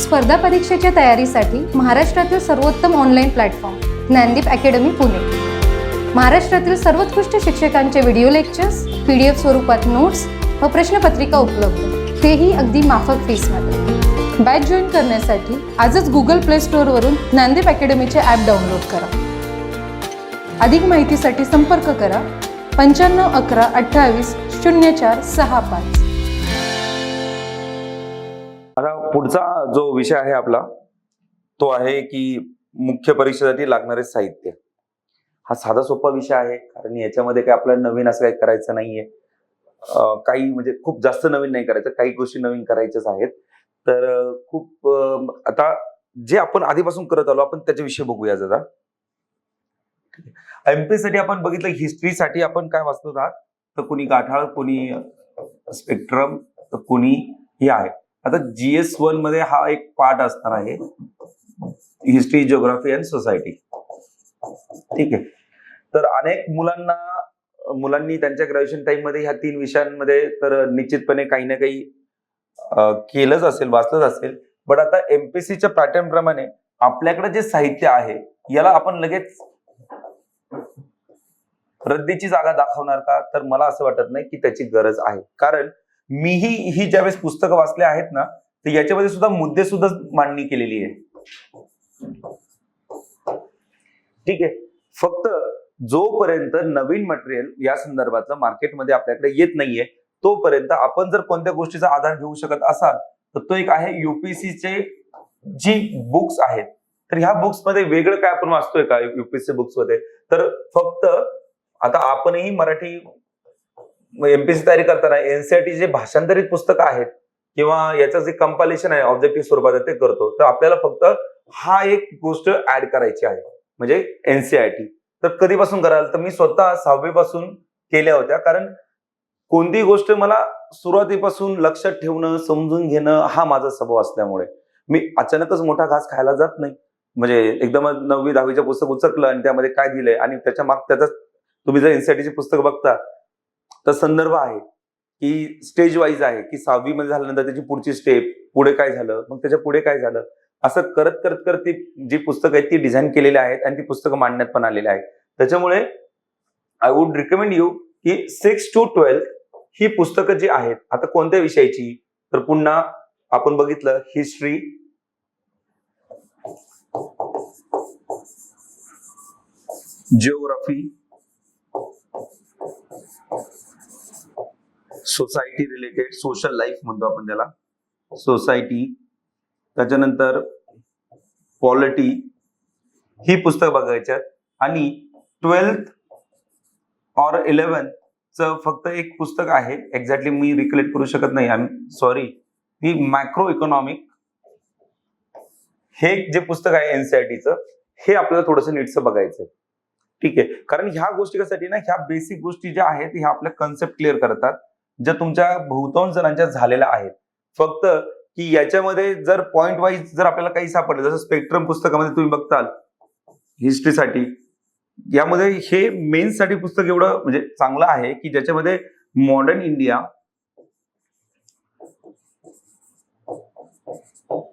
स्पर्धा परीक्षेच्या तयारीसाठी महाराष्ट्रातील सर्वोत्तम online platform Gyandeep academy Pune. महाराष्ट्रातील सर्वोत्कृष्ट शिक्षकांचे व्हिडिओ लेक्चर्स, PDF स्वरूपात नोट्स व प्रश्नपत्रिका उपलब्ध, तेही अगदी माफक फीसमध्ये. बॅच जॉईन करण्यासाठी आजच गुगल प्ले स्टोअरवरून ज्ञानदीप अकॅडमीचे ॲप डाउनलोड करा. अधिक माहितीसाठी संपर्क करा 95 11 28 04 65. आता पुढचा जो विषय आहे आपला तो आहे की मुख्य परीक्षेसाठी लागणारे साहित्य. हा साधा सोपा विषय आहे, कारण याच्यामध्ये काही आपल्याला नवीन असं काही करायचं नाहीये. काही म्हणजे खूप जास्त नवीन नाही करायचं, काही गोष्टी नवीन करायच्याच आहेत. तर खूप आता जे आपण आधीपासून करत आलो आपण त्याच्याविषयी बघूया जरा. MP साठी आपण बघितलं, हिस्ट्रीसाठी आपण काय वाचतो आहात, तर कोणी गाठाळ, कोणी स्पेक्ट्रम, तर कोणी हे आहे. आता GS1 मध्ये हा एक पार्ट असणार आहे, हिस्ट्री, जिओग्राफी अँड सोसायटी. ठीक आहे. तर अनेक मुलांनी त्यांच्या ग्रॅज्युएशन टाइम मध्ये ह्या 3 विषयांमध्ये तर निश्चितपणे काही ना काही केलंच असेल, वाचलंच असेल. बट आता MPSCच्या पॅटर्न प्रमाणे आपल्याकडे जे साहित्य आहे याला आपण लगेच रद्दीची जागा दाखवणार का, तर मला असं वाटत नाही की त्याची गरज आहे. कारण मीही ही ज्यावेळेस पुस्तकं वाचले आहेत ना, तर याच्यामध्ये सुद्धा मुद्दे सुद्धा मांडणी केलेली आहे. ठीक आहे. फक्त जोपर्यंत नवीन मटेरियल या संदर्भातलं मार्केटमध्ये आपल्याकडे येत नाहीये, तोपर्यंत आपण जर कोणत्या गोष्टीचा आधार घेऊ शकत असाल तर तो एक आहे UPSCचे जी बुक्स आहेत. तर ह्या बुक्स मध्ये वेगळं काय आपण वाचतोय का UPSC बुक्स मध्ये, तर फक्त आता आपणही मराठी MPSC तयारी करताना NCERT जे भाषांतरित पुस्तकं आहेत किंवा याचं जे कंपायलेशन आहे ऑब्जेक्टिव्ह स्वरूपात ते करतो. तर आपल्याला फक्त हा एक गोष्ट ऍड करायची आहे, म्हणजे NCERT. तर कधीपासून कराल, तर मी स्वतः 6वी पासून केल्या होत्या. कारण कोणती गोष्ट मला सुरुवातीपासून लक्षात ठेवणं, समजून घेणं हा माझा स्वभाव असल्यामुळे मी अचानकच मोठा घास खायला जात नाही. म्हणजे एकदम 9वी 10वीचं पुस्तक उचकलं आणि त्यामध्ये काय दिलंय आणि त्याच्या त्याचा तुम्ही जर NCERTची पुस्तक बघता तर संदर्भ आहे की स्टेज वाईज आहे की 6वी मध्ये झाल्यानंतर त्याची पुढची स्टेप, पुढे काय झालं, मग त्याच्या पुढे काय झालं, असं करत करत करत ती जी पुस्तकं आहेत ती डिझाईन केलेली आहेत आणि ती पुस्तकं मांडण्यात पण आलेली आहेत. त्याच्यामुळे आय वुड रिकमेंड यू की 6 to 12 ही पुस्तकं जी आहेत, आता कोणत्या विषयाची, तर पुन्हा आपण बघितलं history, geography, society related, social life म्हणतो आपण त्याला, सोसायटी, त्याच्यानंतर पॉलिटी, ही पुस्तक बघायच्यात. आणि 12th और 11th च फक्त एक पुस्तक आहे, एक्झॅक्टली मी रिकलेक्ट करू शकत नाही, I am sorry, he macro economic, हे जे पुस्तक आहे NCERTचं, हे आपल्याला थोडंसं नीटचं बघायचंय. ठीक आहे. कारण ह्या गोष्टी कशासाठी ना, ह्या बेसिक गोष्टी ज्या आहेत ह्या आपल्या कन्सेप्ट क्लिअर करतात, ज्या तुमच्या बहुतांश जणांच्या झालेल्या आहेत. फक्त की याच्यामध्ये जर पॉइंट वाईज जर आपल्याला काही सापडलं, जसं स्पेक्ट्रम पुस्तकामध्ये तुम्ही बघताल हिस्ट्रीसाठी, यामध्ये हे मेन्स साठी पुस्तक एवढं म्हणजे चांगलं आहे की ज्याच्यामध्ये मॉडर्न इंडिया,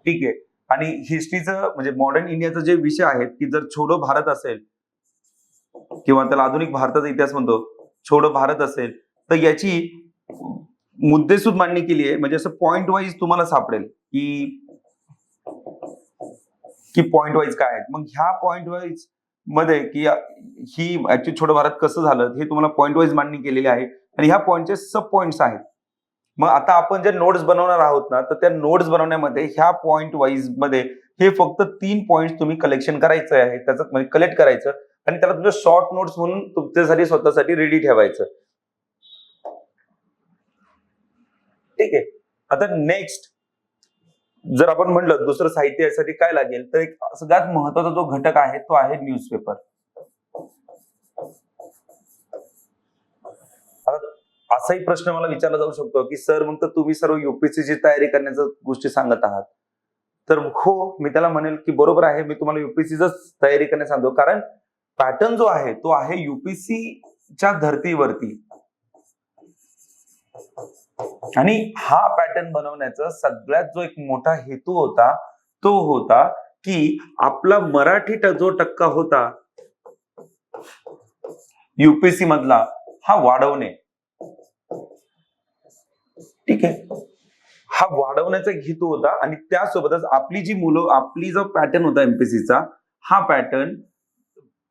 ठीक आहे, आणि हिस्ट्रीचं म्हणजे मॉडर्न इंडियाचा जे विषय आहेत की जर छोडो भारत असेल किंवा त्याला आधुनिक भारताचा इतिहास म्हणतो, छोडो भारत असेल, तर याची मुद्देसूद मांडणी केली आहे. म्हणजे असं पॉइंट वाईज तुम्हाला सापडेल की पॉइंट वाईज काय आहेत. मग ह्या पॉइंट वाईज मध्ये की ही ऍक्च्युअली छोडो भारत कसं झालं हे तुम्हाला पॉइंट वाईज मांडणी केलेली आहे आणि ह्या पॉइंटचे सब पॉइंट्स आहेत. मग आता आपण जे नोट्स बनवणार आहोत ना, तर त्या नोट्स बनवण्यामध्ये ह्या पॉइंट वाईज मध्ये हे फक्त 3 पॉइंट्स तुम्ही कलेक्शन करायचं आहे, त्याचं म्हणजे कलेक्ट करायचं आणि त्याला तुमच्या शॉर्ट नोट्स म्हणून तुमच्यासाठी स्वतःसाठी रेडी ठेवायचं. ठीक आहे. आता नेक्स्ट जर आपण म्हटलं दुसरं साहित्य यासाठी काय लागेल, तर एक सगळ्यात महत्वाचा जो घटक आहे तो आहे न्यूजपेपर. असाही प्रश्न मला विचारला जाऊ शकतो की सर मग तर तुम्ही सर्व UPSCची तयारी करण्याच्या गोष्टी सांगत आहात. तर हो, मी त्याला म्हणेल की बरोबर आहे, मी तुम्हाला UPSCच तयारी करण्यास सांगतो. कारण पॅटर्न जो आहे तो आहे UPSCच्या धर्तीवरती, आणि हा पॅटर्न बनवण्याचा सगळ्यात जो एक मोठा हेतू होता तो होता की आपला मराठी जो टक्का होता युपीएससी मधला हा वाढवणे. ठीक आहे, हा वाढवण्याचा हेतू होता आणि त्यासोबतच आपली जी मुलं, आपली जो पॅटर्न होता एमपीएससीचा, हा पॅटर्न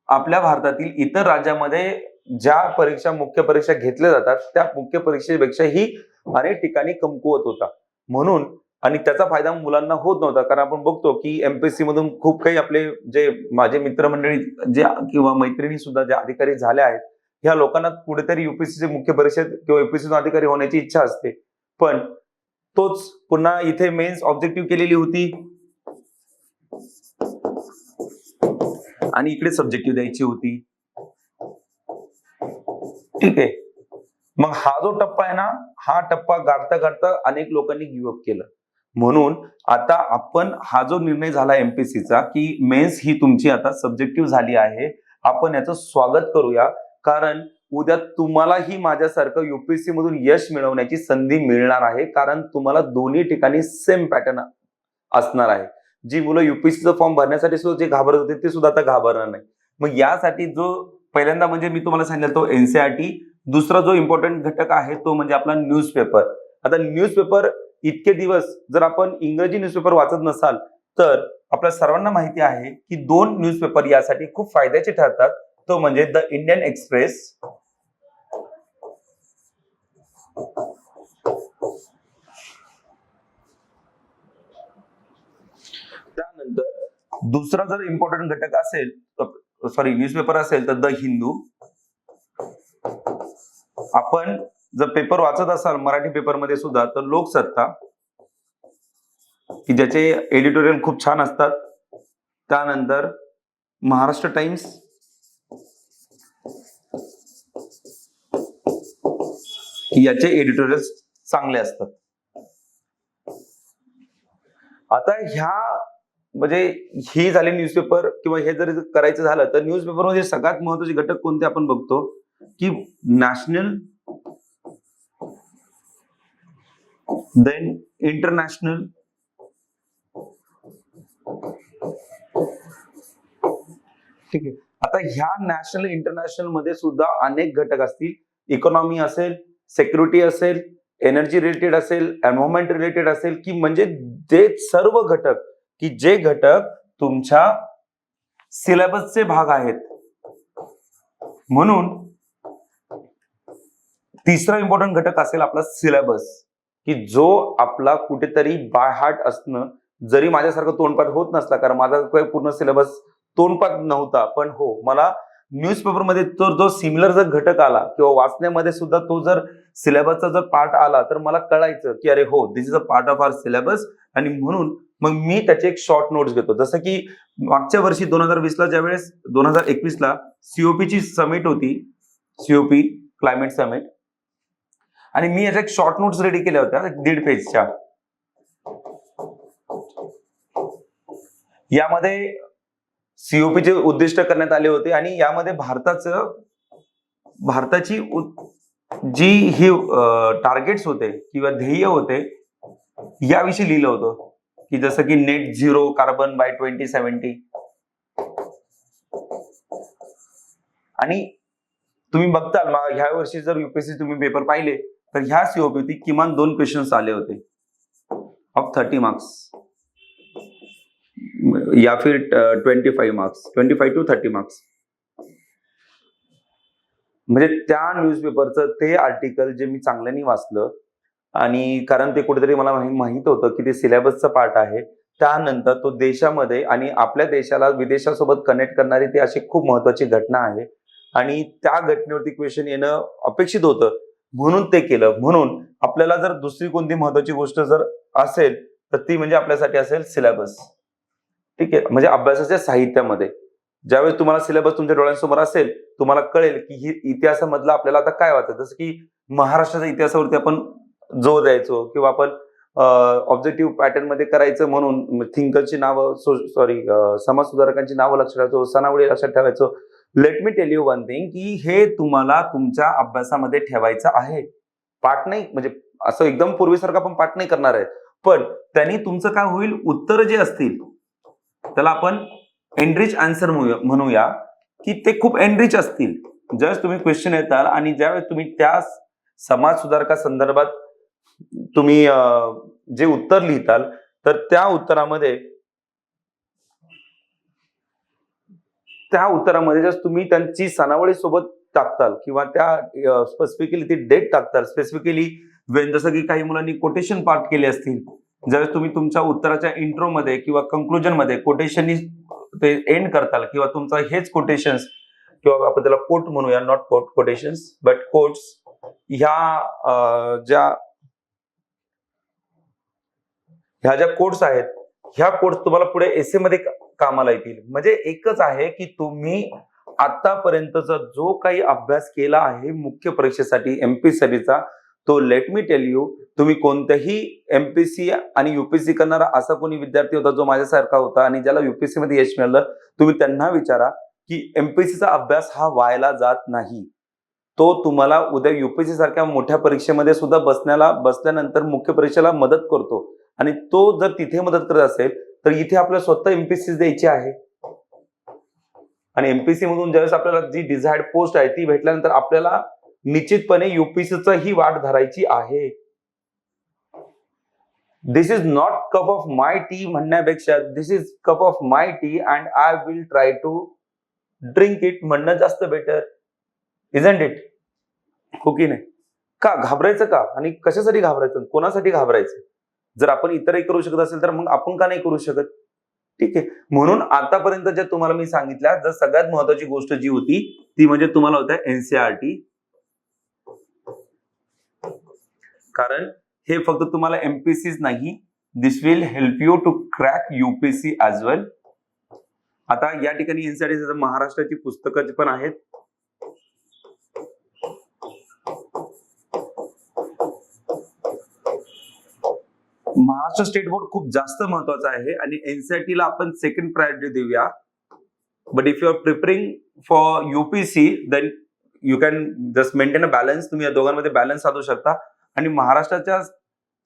आपल्या भारतातील इतर राज्यामध्ये ज्या परीक्षा, मुख्य परीक्षा घेतल्या जातात त्या मुख्य परीक्षेपेक्षाही अनेक ठिकाणी कमकुवत होता. म्हणून आणि त्याचा फायदा मुलांना होत नव्हता, कारण आपण बघतो की एमपीएससी मधून खूप काही आपले जे माझे मित्रमंडळी जे किंवा मैत्रिणी सुद्धा जे अधिकारी झाले आहेत, ह्या लोकांना कुठेतरी युपीएससीचे मुख्य परीक्षेत किंवा युपीएससी अधिकारी होण्याची इच्छा असते, पण तोच पुन्हा इथे मेन्स ऑब्जेक्टिव्ह केलेली होती आणि इकडे सब्जेक्टिव्ह द्यायची होती. ठीक आहे, मग हा जो टप्पा आहे ना, हा टप्पा गाठता गाठता अनेक लोकांनी गिव्हअप केलं. म्हणून आता आपण हा जो निर्णय झाला एमपीएससीचा की मेन्स ही तुमची आता सब्जेक्टिव्ह झाली आहे, आपण याचं स्वागत करूया, कारण उद्या तुम्हालाही माझ्यासारखं युपीएससी मधून यश मिळवण्याची संधी मिळणार आहे, कारण तुम्हाला दोन्ही ठिकाणी सेम पॅटर्न असणार आहे. जी मुलं युपीएससीचा फॉर्म भरण्यासाठी सुद्धा जे घाबरत होते ते सुद्धा आता घाबरणार नाही. मग यासाठी जो पहिल्यांदा म्हणजे मी तुम्हाला सांगितलं तो एनसीईआरटी, दुसरा जो इम्पॉर्टंट घटक आहे तो म्हणजे आपला न्यूजपेपर. आता न्यूजपेपर इतके दिवस जर आपण इंग्रजी न्यूजपेपर वाचत नसाल तर आपल्या सर्वांना माहिती आहे की 2 न्यूजपेपर यासाठी खूप फायद्याचे ठरतात. तो म्हणजे द इंडियन एक्सप्रेस त्यानंतर दुसरा जर इम्पॉर्टंट घटक असेल, सॉरी न्यूजपेपर असेल तर द हिंदू. आपण जर पेपर वाचत असाल मराठी पेपरमध्ये सुद्धा तर लोकसत्ता, की ज्याचे एडिटोरियल खूप छान असतात. त्यानंतर महाराष्ट्र टाइम्स, याचे एडिटोरियल चांगले असतात. आता ह्या म्हणजे ही झाली न्यूजपेपर, किंवा हे जर करायचं झालं तर न्यूजपेपर मध्ये सगळ्यात महत्त्वाचे घटक कोणते आपण बघतो की नॅशनल, देन इंटरनॅशनल, ठीक आहे. आता ह्या नॅशनल इंटरनॅशनल मध्ये सुद्धा अनेक घटक असतील. इकॉनॉमी असेल, सिक्युरिटी असेल, एनर्जी रिलेटेड असेल, एन्व्हायरमेंट रिलेटेड असेल, की म्हणजे ते सर्व घटक की जे घटक तुमच्या सिलेबसचे भाग आहेत. म्हणून तिसरा इम्पॉर्टंट घटक असेल आपला सिलेबस, की जो आपला कुठेतरी बाय हार्ट असणं, जरी माझ्यासारखं तोंडपाठ होत नसला, कारण माझा काही पूर्ण सिलेबस तोंडपाठ नव्हता, पण हो मला न्यूजपेपर मध्ये तो जो सिमिलर जर घटक आला किंवा वाचण्यामध्ये सुद्धा तो जर सिलेबसचा जर पार्ट आला तर मला कळायचं की अरे हो, this is a part of our syllabus. आणि म्हणून मग मी त्याचे एक शॉर्ट नोट्स घेतो. जसं की मागच्या वर्षी 2020ला ज्यावेळेस 2021ला सीओपीची समिट होती, सीओपी क्लायमेट समिट, आणि मी याच्या एक शॉर्ट नोट्स रेडी केल्या होत्या 1.5 पेजच्या. यामध्ये सीओपीचे उद्दिष्ट करण्यात आले होते आणि यामध्ये भारताची जी ही टार्गेट्स होते किंवा ध्येय होते याविषयी लिहिलं होतं, की जसं की नेट झिरो कार्बन बाय 2070. आणि तुम्ही बघताल ह्या वर्षी जर युपीएससी तुम्ही पेपर पाहिले तर ह्या सीओपी किमान 2 क्वेश्चन्स आले होते ऑफ 30 मार्क्स, या फिर 25 मार्क्स, 25 to 30 मार्क्स. म्हणजे त्या न्यूजपेपरचं ते आर्टिकल जे मी चांगल्याने वाचलं, आणि कारण ते कुठेतरी मला माहित होतं की ते सिलेबसचा पार्ट आहे. त्यानंतर तो देशामध्ये आणि आपल्या देशाला विदेशासोबत कनेक्ट करणारी ती अशी खूप महत्वाची घटना आहे आणि त्या घटनेवरती क्वेश्चन येणं अपेक्षित होतं, म्हणून ते केलं. म्हणून आपल्याला जर दुसरी कोणती महत्वाची गोष्ट जर असेल तर ती म्हणजे आपल्यासाठी असेल सिलेबस. ठीक आहे, म्हणजे अभ्यासाच्या साहित्यामध्ये ज्यावेळेस तुम्हाला सिलेबस तुमच्या डोळ्यांसमोर असेल, तुम्हाला कळेल की ही इतिहासामधलं आपल्याला आता काय वाचायचं. जसं की महाराष्ट्राच्या इतिहासावरती आपण जोर द्यायचो किंवा आपण ऑब्जेक्टिव्ह पॅटर्न मध्ये करायचं म्हणून थिंकरची नावं, समाज सुधारकांची नावं लक्षात ठेवायचो, सणावळी लक्षात ठेवायचो. Let me tell you one thing, की हे तुम्हाला तुमच्या अभ्यासामध्ये ठेवायचं आहे. पाठ नाही, म्हणजे असं एकदम पूर्वीसारखं आपण पाठ नाही करणार आहे, पण त्यांनी तुमचं काय होईल, उत्तर जे असतील त्याला आपण एनरिच आन्सर म्हणूया, की ते खूप एनरिच असतील. ज्यावेळेस तुम्ही क्वेश्चन येताल आणि ज्यावेळेस तुम्ही त्या समाज सुधारका संदर्भात तुम्ही जे उत्तर लिहिताल, तर त्या उत्तरामध्ये जर तुम्ही त्यांची सनावळी सोबत टाकताल किंवा त्या स्पेसिफिकली ती डेट टाकताल, स्पेसिफिकली जसं की काही मुलांनी कोटेशन पार्ट केले असतील, जर तुम्ही तुमच्या उत्तराच्या इंट्रो मध्ये किंवा कंक्लुजन मध्ये कोटेशननी ते एंड करताल किंवा तुमचं हेच कोटेशन्स किंवा आपण त्याला कोट म्हणूया, not quote quotations but quotes, ह्या ज्या कोट्स आहेत, ह्या कोट्स तुम्हाला पुढे एसे मध्ये कामाला येतील. म्हणजे एकच आहे की तुम्ही आतापर्यंतचा जो काही अभ्यास केला आहे मुख्य परीक्षेसाठी एमपीएससीचा, तो लेट मी टेल यू, तुम्ही कोणत्याही एमपीएससी आणि युपीएससी करणारा असा कोणी विद्यार्थी होता जो माझ्यासारखा होता आणि ज्याला युपीएससी मध्ये यश मिळालं, तुम्ही त्यांना विचारा की एमपीएससीचा अभ्यास हा वायाला जात नाही. तो तुम्हाला उद्या युपीएससी सारख्या मोठ्या परीक्षेमध्ये सुद्धा बसल्यानंतर मुख्य परीक्षेला मदत करतो. आणि तो जर तिथे मदत करत असेल तर इथे आपल्याला स्वतः एमपीएससी द्यायची आहे. आणि एमपीएससी मधून ज्यावेळेस आपल्याला जी डिझायर्ड पोस्ट आहे ती भेटल्यानंतर आपल्याला निश्चितपणे युपीएससीचं ही वाट धरायची आहे. This is not cup of my tea म्हणण्यापेक्षा this is cup of my tea and I will try to drink it म्हणणं जास्त बेटर, इजंट इट? हो की नाही? का घाबरायचं का? आणि कशासाठी घाबरायचं, कोणासाठी घाबरायचं? जर आपण इतरही करू शकत असेल तर मग आपण का नाही करू शकत? ठीक आहे. म्हणून आतापर्यंत जे तुम्हाला मी सांगितल्या, जर सगळ्यात महत्वाची गोष्ट जी होती ती म्हणजे तुम्हाला होत्या एनसीईआरटी. कारण हे फक्त तुम्हाला एमपीएससीच नाही, this will help you to crack UPSC as well. आता या ठिकाणी एनसीईआरटी महाराष्ट्राची पुस्तकं पण आहेत. महाराष्ट्र स्टेट बोर्ड खूप जास्त महत्वाचा आहे आणि एनसीईआरटी ला आपण सेकंड प्रायोरिटी देऊया. But if you are preparing for UPSC then you can just maintain a balance. तुम्ही या दोघांमध्ये बॅलन्स साधू शकता. आणि महाराष्ट्राच्या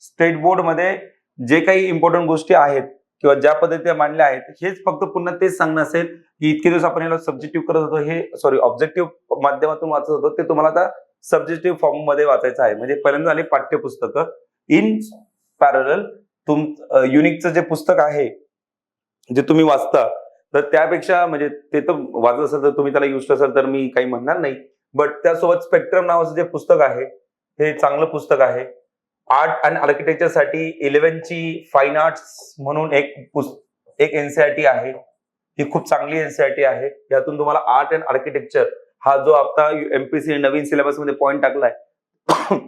स्टेट बोर्ड मध्ये जे काही इम्पॉर्टंट गोष्टी आहेत किंवा ज्या पद्धतीने मांडल्या आहेत, हेच फक्त पुन्हा तेच सांगणं असेल की इतके दिवस आपण याला सब्जेक्टिव्ह करत होतो, हे ऑब्जेक्टिव्ह माध्यमातून वाचत होतो, ते तुम्हाला आता सब्जेक्टिव्ह फॉर्म मध्ये वाचायचं आहे. म्हणजे पहिल्यांदा आले पाठ्यपुस्तकं. इन पॅरलल युनिकचं जे पुस्तक आहे जे तुम्ही वाचता, तर त्यापेक्षा म्हणजे ते तर वाचत असेल तर तुम्ही त्याला युज असाल तर मी काही म्हणणार नाही. बट त्यासोबत स्पेक्ट्रम नावाचं जे पुस्तक आहे हे चांगलं पुस्तक आहे. आर्ट अँड आर्किटेक्चर साठी 11 ची फाईन आर्ट्स म्हणून एक एनसीईआरटी आहे. ही खूप चांगली एनसीईआरटी आहे. यातून तुम्हाला आर्ट अँड आर्किटेक्चर हा जो आता एमपीएससी नवीन सिलेबस मध्ये पॉइंट टाकलाय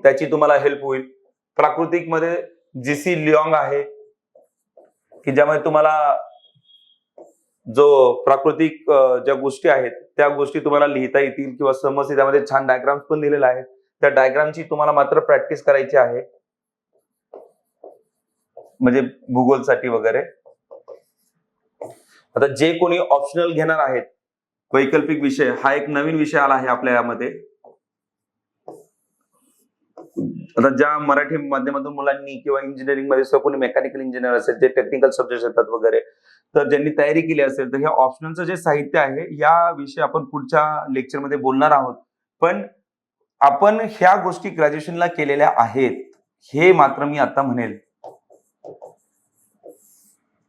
त्याची तुम्हाला हेल्प होईल. प्राकृतिक मध्ये जीसी लिऑंग आहे की ज्यामध्ये तुम्हाला जो प्राकृतिक ज्या गोष्टी आहेत त्या गोष्टी तुम्हाला लिहिता येतील किंवा समजतील. त्यामध्ये छान डायग्राम्स पण दिलेला आहे. त्या डायग्रामची तुम्हाला मात्र प्रॅक्टिस करायची आहे, म्हणजे भूगोलसाठी वगैरे. आता जे कोणी ऑप्शनल घेणार आहेत, वैकल्पिक विषय हा एक नवीन विषय आला आहे आपल्या यामध्ये. आता ज्या मराठी माध्यमातून मुलांनी किंवा इंजिनिअरिंग मध्ये कोणी मेकॅनिकल इंजिनियर असेल, जे टेक्निकल सब्जेक्ट येतात वगैरे, तर ज्यांनी तयारी केली असेल तर ह्या ऑप्शनलचं जे साहित्य आहे या विषयी आपण पुढच्या लेक्चरमध्ये बोलणार आहोत. पण आपण ह्या गोष्टी ग्रॅज्युएशनला केलेल्या आहेत हे मात्र मी आता म्हणेल.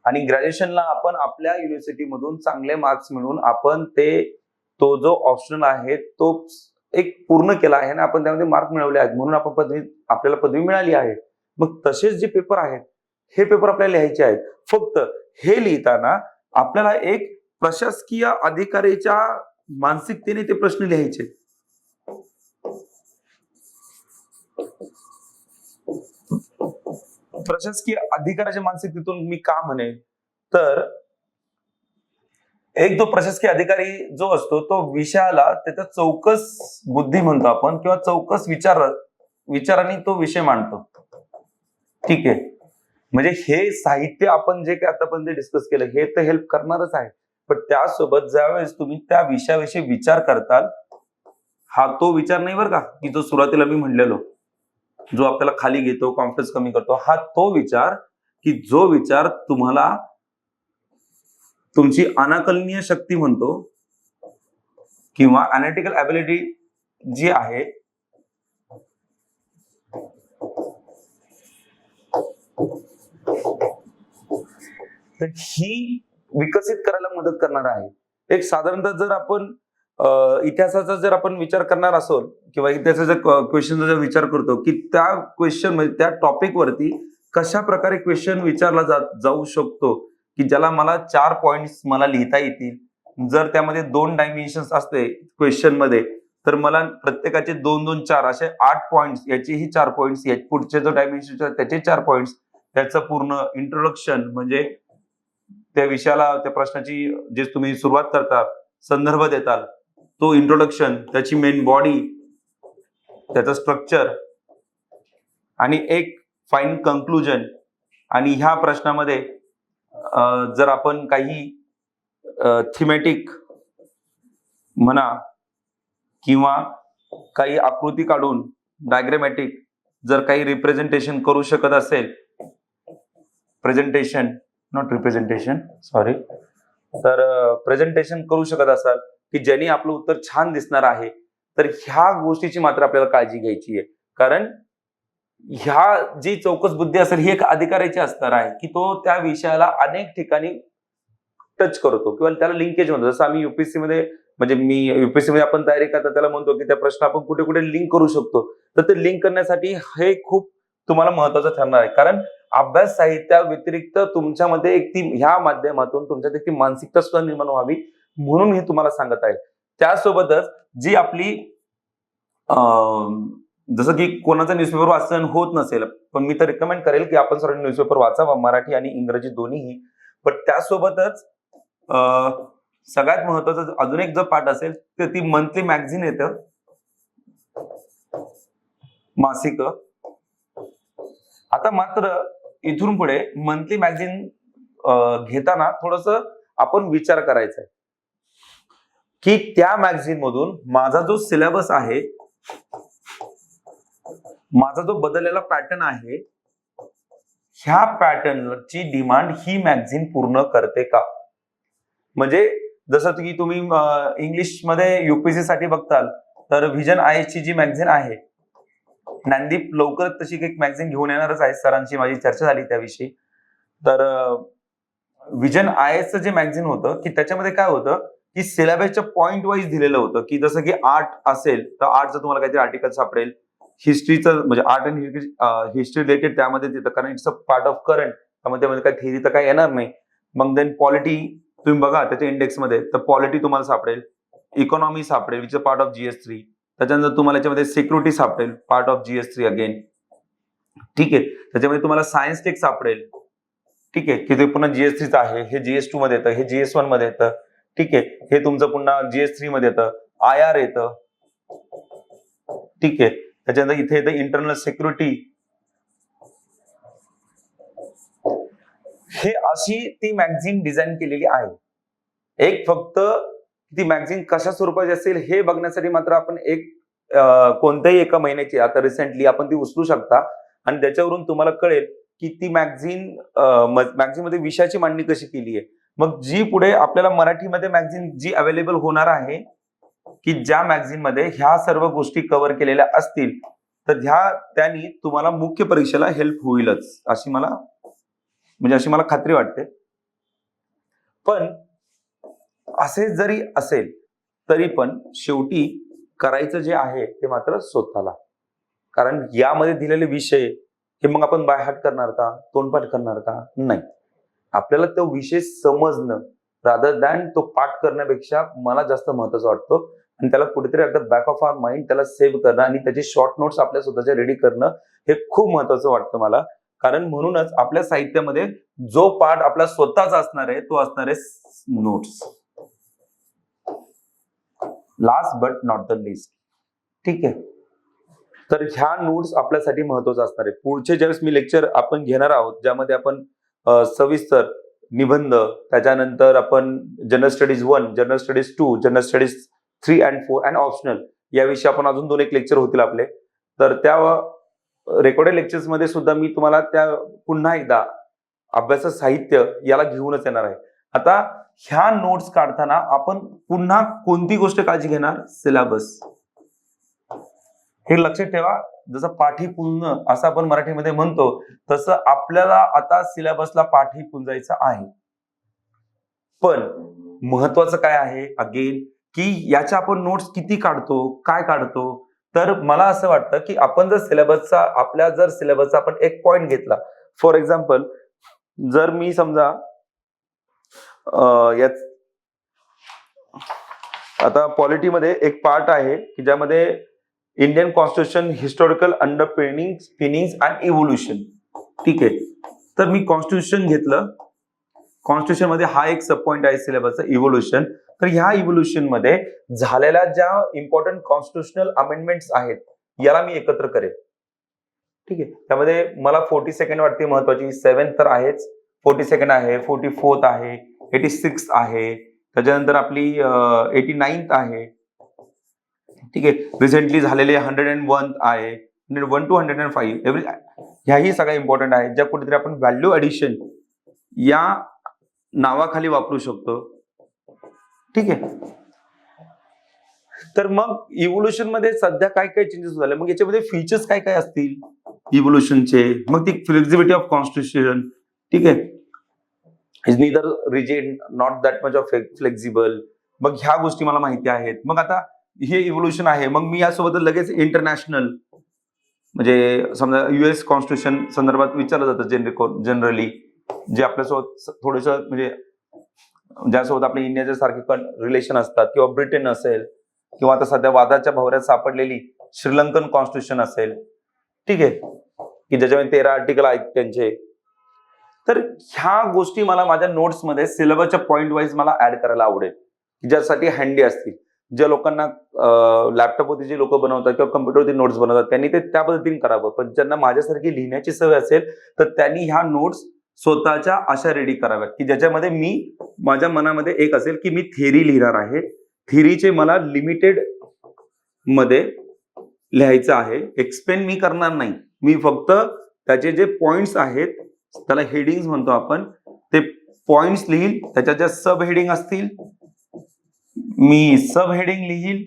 आणि ग्रॅज्युएशनला आपण आपल्या युनिव्हर्सिटीमधून चांगले मार्क्स मिळवून आपण तो जो ऑप्शनल आहे तो एक पूर्ण केला आहे ना, आपण त्यामध्ये मार्क मिळवले आहेत म्हणून आपल्याला पदवी मिळाली आहे. मग तसेच जे पेपर आहेत हे पेपर आपल्याला लिहायचे आहेत. फक्त हे लिहिताना आपल्याला एक प्रशासकीय अधिकाऱ्याच्या मानसिकतेने ते प्रश्न लिहायचे. प्रशासकीय अधिकाऱ्याच्या मानसिकतेतून मी का म्हणेन, तर एक जो प्रशासकीय अधिकारी जो असतो तो विषयाला त्याचा चौकस बुद्धी म्हणतो आपण किंवा चौकस विचाराने तो विषय मांडतो. ठीक आहे. म्हणजे हे साहित्य आपण जे काही आतापर्यंत डिस्कस केलं हे तर हेल्प करणारच आहे. पण त्यासोबत ज्यावेळेस तुम्ही त्या विषयाविषयी विचार करताल, हा तो विचार नाही बरं का की जो सुरुवातीला मी म्हणलेलो, जो आपल्याला खाली घेतो, कॉन्फिडन्स कमी करतो, हा तो विचार की जो विचार तुम्हाला तुमची अनाकलनीय शक्ती म्हणतो किंवा अनालिटिकल ॲबिलिटी जी आहे तर ही विकसित करायला मदत करणार आहे. एक साधारणतः जर आपण इतिहासाचा जर आपण विचार करणार असो किंवा इतिहासाच्या क्वेश्चनचा जर विचार करतो की त्या क्वेश्चन म्हणजे त्या टॉपिक वरती कशा प्रकारे क्वेश्चन विचारला जाऊ शकतो की ज्याला मला 4 पॉइंट्स मला लिहिता येतील. जर त्यामध्ये 2 डायमेन्शन्स असते क्वेश्चन मध्ये तर मला प्रत्येकाचे 2-2, 4 असे 8 पॉइंट्स, याचेही 4 पॉइंट्स, पुढचे जो डायमेन्शन त्याचे 4 पॉइंट्स, त्याचं पूर्ण इंट्रोडक्शन म्हणजे त्या विषयाला त्या प्रश्नाची जे तुम्ही सुरुवात करता, संदर्भ देताल, तो इंट्रोडक्शन, त्याची मेन बॉडी, त्याचं स्ट्रक्चर आणि एक फाईन कन्क्लुजन. आणि ह्या प्रश्नामध्ये जर आपण काही थीमॅटिक म्हणा किंवा काही आकृती काढून डायग्रामॅटिक जर काही रिप्रेझेंटेशन करू शकत असेल, प्रेझेंटेशन नॉट रिप्रेझेंटेशन सॉरी, तर प्रेझेंटेशन करू शकत असाल की ज्यांनी आपलं उत्तर छान दिसणार आहे, तर ह्या गोष्टीची मात्र आपल्याला काळजी घ्यायची आहे. कारण ह्या जी चौकस बुद्धी असेल ही एक अधिकाराची असणार आहे की तो त्या विषयाला अनेक ठिकाणी टच करतो किंवा त्याला लिंकेज म्हणतो. जसं आम्ही युपीएससी मध्ये म्हणजे मी युपीएससी मध्ये आपण तयारी करता त्याला म्हणतो की त्या प्रश्न आपण कुठे कुठे लिंक करू शकतो. तर ते लिंक करण्यासाठी हे खूप तुम्हाला महत्वाचं ठरणार आहे. कारण अभ्यास साहित्या व्यतिरिक्त तुमच्यामध्ये एक ती ह्या माध्यमातून तुमच्यात एक ती मानसिकता सुद्धा निर्माण व्हावी म्हणून हे तुम्हाला सांगत आहे. त्यासोबतच जी आपली जसं की कोणाचं न्यूजपेपर वाचन होत नसेल, पण मी तर रिकमेंड करेल की आपण सर्व न्यूजपेपर वाचावा, मराठी आणि इंग्रजी दोन्हीही. पण त्यासोबतच सगळ्यात महत्वाचं अजून एक जो पार्ट असेल तर ती मंथली मॅगझिन येतं, मासिक. आता मात्र इथून पुढे मंथली मॅगझिन घेताना थोडस आपण विचार करायचा आहे की त्या मॅगझिन मधून माझा जो सिलेबस आहे, माझा जो बदललेला पॅटर्न आहे, ह्या पॅटर्नची डिमांड ही मॅगझिन पूर्ण करते का. म्हणजे जसं की तुम्ही इंग्लिश मध्ये युपीएससी साठी बघताल तर व्हिजन आय ची जी मॅगझिन आहे, ज्ञानदीप लवकरच तशी एक मॅगझिन घेऊन येणारच आहे, सरांची माझी चर्चा झाली त्याविषयी. तर व्हिजन आयचं जे मॅगझिन होतं की त्याच्यामध्ये काय होतं की सिलेबसच्या पॉइंट वाईज दिलेलं होतं की जसं की आर्ट असेल तर आर्टचं तुम्हाला काहीतरी आर्टिकल सापडेल, हिस्ट्रीचं म्हणजे आर्ट अँड हिस्ट्री रिलेटेड त्यामध्ये देतं कारण it's a part of current, त्यामध्ये काही थेअरी तर काही येणार नाही. मग देन पॉलिटी तुम्ही बघा त्याच्या इंडेक्समध्ये तर पॉलिटी तुम्हाला सापडेल, इकॉनॉमी सापडेल which a part of GS3, त्याच्यानंतर तुम्हाला याच्यामध्ये सिक्युरिटी सापडेल पार्ट ऑफ GS3 अगेन. ठीक आहे, त्याच्यामध्ये तुम्हाला सायन्स टेक सापडेल. ठीक आहे, की ते पुन्हा GS3च आहे, हे GS2 मध्ये येतं, हे GS1 मध्ये येतं. ठीक आहे, हे तुमचं पुन्हा GS3 मध्ये येतं, IR येतं. ठीक आहे, त्याच्यानंतर इथे येतं इंटरनल सिक्युरिटी. हे अशी ती मॅगझिन डिझाईन केलेली आहे. एक फक्त ती मॅगझिन कशा स्वरूपाची असेल हे बघण्यासाठी मात्र आपण एक कोणत्याही एका महिन्याची आता रिसेंटली आपण ती उचलू शकता आणि त्याच्यावरून तुम्हाला कळेल की ती मॅगझिन मध्ये विषयाची मांडणी कशी केली आहे. मग जी पुढे आपल्याला मराठीमध्ये मॅगझिन जी अवेलेबल होणार आहे की ज्या मॅगझिन मध्ये ह्या सर्व गोष्टी कव्हर केलेल्या असतील तर त्यांनी तुम्हाला मुख्य परीक्षेला हेल्प होईलच अशी मला खात्री वाटते. पण असे जरी असेल तरी पण शेवटी करायचं जे आहे ते मात्र स्वतःला. कारण यामध्ये दिलेले विषय हे मग आपण बायहार्ट करणार का, तोंडपाठ करणार का, नाही. आपल्याला तो विषय समजणं रादर दॅन तो पाठ करण्यापेक्षा मला जास्त महत्वाचं वाटतो. आणि त्याला कुठेतरी at the back of our mind त्याला सेव्ह करणं आणि त्याची शॉर्ट नोट्स आपल्या स्वतःच्या रेडी करणं हे खूप महत्वाचं वाटतं मला. कारण म्हणूनच आपल्या साहित्यामध्ये जो पार्ट आपला स्वतःचा असणार आहे तो असणार आहे notes. Last but not the list. ठीक आहे, तर ह्या नोट्स आपल्यासाठी महत्वाचं असणार आहे. पुढचे ज्यावेळेस मी लेक्चर आपण घेणार आहोत ज्यामध्ये आपण सविस्तर निबंध, त्याच्यानंतर आपण general studies 1, general studies 2, general studies 3 and 4 आणि ऑप्शनल याविषयी आपण अजून 2 एक लेक्चर होतील आपले. तर त्या रेकॉर्डेड लेक्चर्स मध्ये सुद्धा मी तुम्हाला त्या पुन्हा एकदा अभ्यास साहित्य याला घेऊनच येणार आहे. आता ह्या नोट्स काढताना आपण पुन्हा कोणती गोष्ट काळजी घेणार? सिलेबस. हे लक्षात ठेवा. जसं पाठीपुंज असं आपण मराठीमध्ये म्हणतो, तसं आपल्याला आता सिलेबसला पाठी पुंजायचं आहे. पण महत्वाचं काय आहे अगेन, की याच्या आपण नोट्स किती काढतो, काय काढतो? तर मला असं वाटतं की आपण जर सिलेबसचा आपण एक पॉइंट घेतला, फॉर एक्झाम्पल जर मी समजा यात आता पॉलिटीमध्ये एक पार्ट आहे की ज्यामध्ये Indian constitution historical underpinnings and evolution. ठीक आहे, तर मी कॉन्स्टिट्यूशन घेतलं. कॉन्स्टिट्यूशन मध्ये हा एक सब पॉइंट आहे सिलेबसचा, इव्होल्युशन. तर ह्या इव्होल्युशन मध्ये झालेल्या ज्या इम्पॉर्टंट कॉन्स्टिट्यूशनल अमेंडमेंट्स आहेत याला मी एकत्र करेन. ठीक आहे, त्यामध्ये मला 42nd वाटते महत्वाची, 7th तर आहेच, 42nd आहे, 44th आहे, 86th आहे, त्याच्यानंतर आपली 89th आहे. ठीक आहे, रिसेंटली झालेले 101 आहे, 101 to 105 ह्याही सगळ्या इम्पॉर्टंट आहेत, ज्या कुठेतरी आपण व्हॅल्यू ऍडिशन या नावाखाली वापरू शकतो. ठीक आहे, तर मग इव्होल्युशन मध्ये सध्या काय काय चेंजेस झाले, मग याच्यामध्ये फीचर्स काय काय असतील इव्होल्युशनचे, मग ती फ्लेक्झिबिलिटी ऑफ कॉन्स्टिट्यूशन. ठीक आहे, is neither rigid not that much of flexible. मग ह्या गोष्टी मला माहिती आहेत. मग आता हे इव्होल्युशन आहे, मग मी यासोबत लगेच इंटरनॅशनल म्हणजे समजा US कॉन्स्टिट्यूशन संदर्भात विचारलं जातं जनरली, जे आपल्यासोबत थोडंसं म्हणजे ज्यासोबत आपल्या इंडियाच्या सारखे रिलेशन असतात, किंवा ब्रिटन असेल, किंवा आता सध्या वादाच्या भोवऱ्यात सापडलेली श्रीलंकन कॉन्स्टिट्यूशन असेल. ठीक आहे, की ज्याच्यामध्ये 13 आर्टिकल आहेत त्यांचे. तर ह्या गोष्टी मला माझ्या नोट्समध्ये सिलेबसच्या पॉइंट वाईज मला ऍड करायला आवडेल, ज्यासाठी हँडी असतील. ज्या लोकांना लॅपटॉपवरती जे लोक बनवतात किंवा कम्प्युटरवरती नोट्स बनवतात त्यांनी ते त्या पद्धतीने करावं. पण ज्यांना माझ्यासारखी लिहिण्याची सवय असेल तर त्यांनी ह्या नोट्स स्वतःच्या अशा रेडी कराव्यात की ज्याच्यामध्ये मी माझ्या मनामध्ये एक असेल की मी थेरी लिहिणार आहे, थेरीचे मला लिमिटेड मध्ये लिहायचं आहे, एक्सप्लेन मी करणार नाही. मी फक्त त्याचे जे पॉइंट्स आहेत, त्याला हेडिंग्स म्हणतो आपण, ते पॉइंट्स लिहील. त्याच्या ज्या सब हेडिंग असतील मी सब हेडिंग लिहील.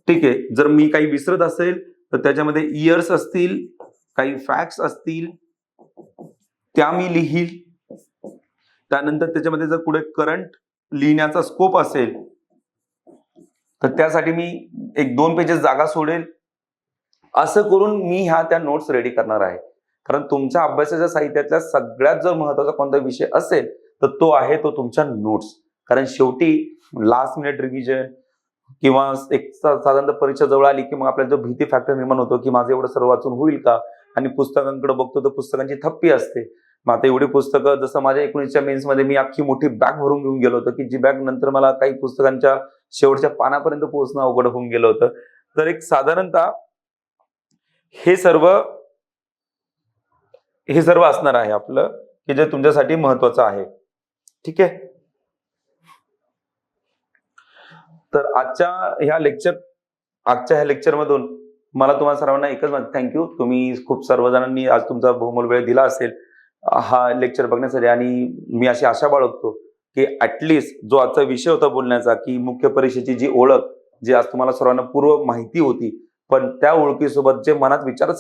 ठीक आहे, जर मी काही विसरत असेल तर त्याच्यामध्ये इयर्स असतील, काही फॅक्ट्स असतील, त्या मी लिहील. त्यानंतर त्याच्यामध्ये जर पुढे करंट लिहिण्याचा स्कोप असेल तर त्यासाठी मी 1-2 पेजेस जागा सोडेल. असं करून मी त्या नोट्स रेडी करणार आहे. कारण तुमच्या अभ्यासाच्या साहित्यातल्या सगळ्यात जर महत्वाचा कोणता विषय असेल तर तो आहे तो तुमच्या नोट्स. कारण शेवटी लास्ट मिनिट रिव्हिजन किंवा एक साधारणतः परीक्षा जवळ आली की मग आपल्याला जो भीती फॅक्टर निर्माण होतो की माझं एवढं सर्व वाचून होईल का, आणि पुस्तकांकडे बघतो तर पुस्तकांची थप्पी असते. मग आता एवढी पुस्तकं, जसं माझ्या 19च्या मेन्स मध्ये मी अख्खी मोठी बॅग भरून घेऊन गेलो होतो की जी बॅग नंतर मला काही पुस्तकांच्या शेवटच्या पानापर्यंत पोहोचणं अवघड होऊन गेलं होतं. तर एक साधारणतः हे सर्व असणार आहे आपलं, की जे तुमच्यासाठी महत्वाचं आहे. ठीक आहे, तर आजच्या ह्या लेक्चर मधून मला तुम्हाला सर्वांना एकच थँक्यू. तुम्ही खूप सर्वजणांनी आज तुमचा बहुमोल वेळ दिला असेल हा लेक्चर बघण्यासाठी, आणि मी अशी आशा बाळगतो की ऍटलिस्ट जो आजचा विषय होता बोलण्याचा, की मुख्य परीक्षेची जी ओळख, जी आज तुम्हाला सर्वांना पूर्व माहिती होती, पण त्या ओळखीसोबत जे मनात विचार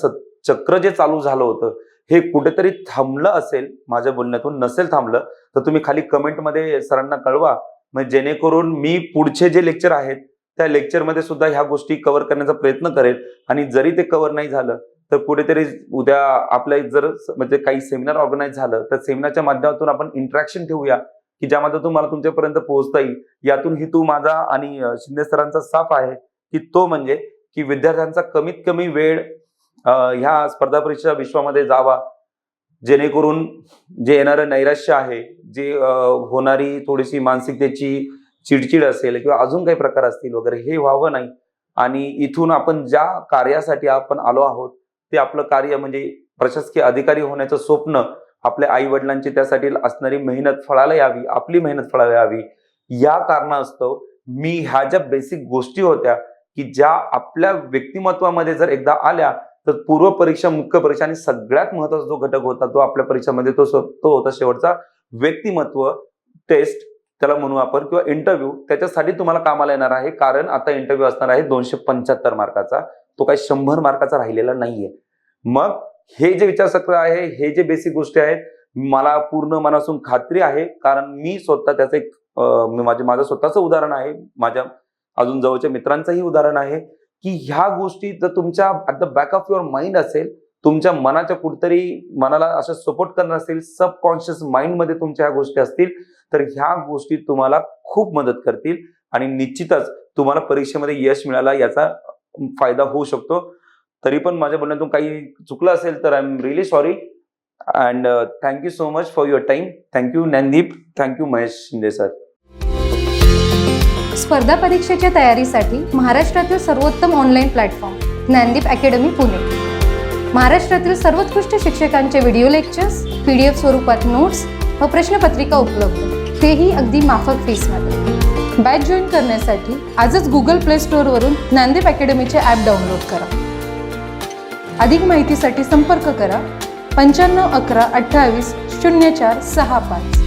चक्र जे चालू झालं होतं हे कुठेतरी थांबलं असेल माझ्या बोलण्यातून. नसेल थांबलं तर तुम्ही खाली कमेंटमध्ये सरांना कळवा, म्हणजे जेणेकरून मी पुढचे जे लेक्चर आहेत त्या लेक्चरमध्ये सुद्धा ह्या गोष्टी कव्हर करण्याचा प्रयत्न करेल. आणि जरी ते कव्हर नाही झालं तर कुठेतरी उद्या आपल्या जर म्हणजे काही सेमिनार ऑर्गनाईज झालं तर सेमिनारच्या माध्यमातून आपण इंटरॅक्शन ठेवूया की ज्यामध्ये मला तुमच्यापर्यंत पोहोचता येईल. यातून हेतू माझा आणि शिंदे सरांचा साफ आहे की तो म्हणजे की विद्यार्थ्यांचा कमीत कमी वेळ ह्या स्पर्धा परीक्षा विश्वामध्ये जावा, जेणेकरून जे येणारं नैराश्य आहे, जे होणारी थोडीशी मानसिकतेची चिडचिड असेल किंवा अजून काही प्रकार असतील वगैरे, हे व्हावं नाही. आणि इथून आपण ज्या कार्यासाठी आपण आलो आहोत ते आपलं कार्य म्हणजे प्रशासकीय अधिकारी होण्याचं स्वप्न, आपल्या आई वडिलांची त्यासाठी असणारी मेहनत फळाला यावी, आपली मेहनत फळाला यावी, या कारणास्तव मी ह्या ज्या बेसिक गोष्टी होत्या की ज्या आपल्या व्यक्तिमत्वामध्ये जर एकदा आल्या तर पूर्व परीक्षा, मुख्य परीक्षा आणि सगळ्यात महत्वाचा जो घटक होता तो आपल्या परीक्षेमध्ये तो होता शेवटचा व्यक्तिमत्व टेस्ट, त्याला म्हणू आपण, किंवा इंटरव्ह्यू. त्याच्यासाठी तुम्हाला कामाला येणार आहे, कारण आता इंटरव्ह्यू असणार आहे 275 मार्काचा, तो काही 100 मार्काचा राहिलेला नाहीये. मग हे जे विचारचक्र आहे, हे जे बेसिक गोष्टी आहेत, मला पूर्ण मनापासून खात्री आहे, कारण मी स्वतः त्याचं एक माझं स्वतःचं उदाहरण आहे, माझ्या अजून जवळच्या मित्रांचंही उदाहरण आहे, की ह्या गोष्टी जर तुमच्या at the back of your mind असेल, तुमच्या मनाच्या कुठतरी मनाला असं सपोर्ट करणार असेल, सबकॉन्शियस माइंड मध्ये तुमच्या ह्या गोष्टी असतील, तर ह्या गोष्टी तुम्हाला खूप मदत करतील आणि निश्चितच तुम्हाला परीक्षेमध्ये यश मिळाला याचा फायदा होऊ शकतो. तरी पण माझ्या बोलण्यातून काही चुकलं असेल तर I am really sorry and thank you so much for your time. Thank you Gyandeep, thank you Mahesh Shinde sir. स्पर्धा परीक्षेच्या तयारीसाठी महाराष्ट्रातील सर्वोत्तम online platform Gyandeep academy Pune. महाराष्ट्रातील सर्वोत्कृष्ट शिक्षकांचे व्हिडिओ लेक्चर्स, PDF स्वरूपात नोट्स व प्रश्नपत्रिका उपलब्ध, तेही अगदी माफक फीसमध्ये. बॅच जॉईन करण्यासाठी आजच गुगल प्ले स्टोअरवरून ज्ञानदीप अकॅडमीचे ॲप डाउनलोड करा. अधिक माहितीसाठी संपर्क करा 95 11 28 04 65.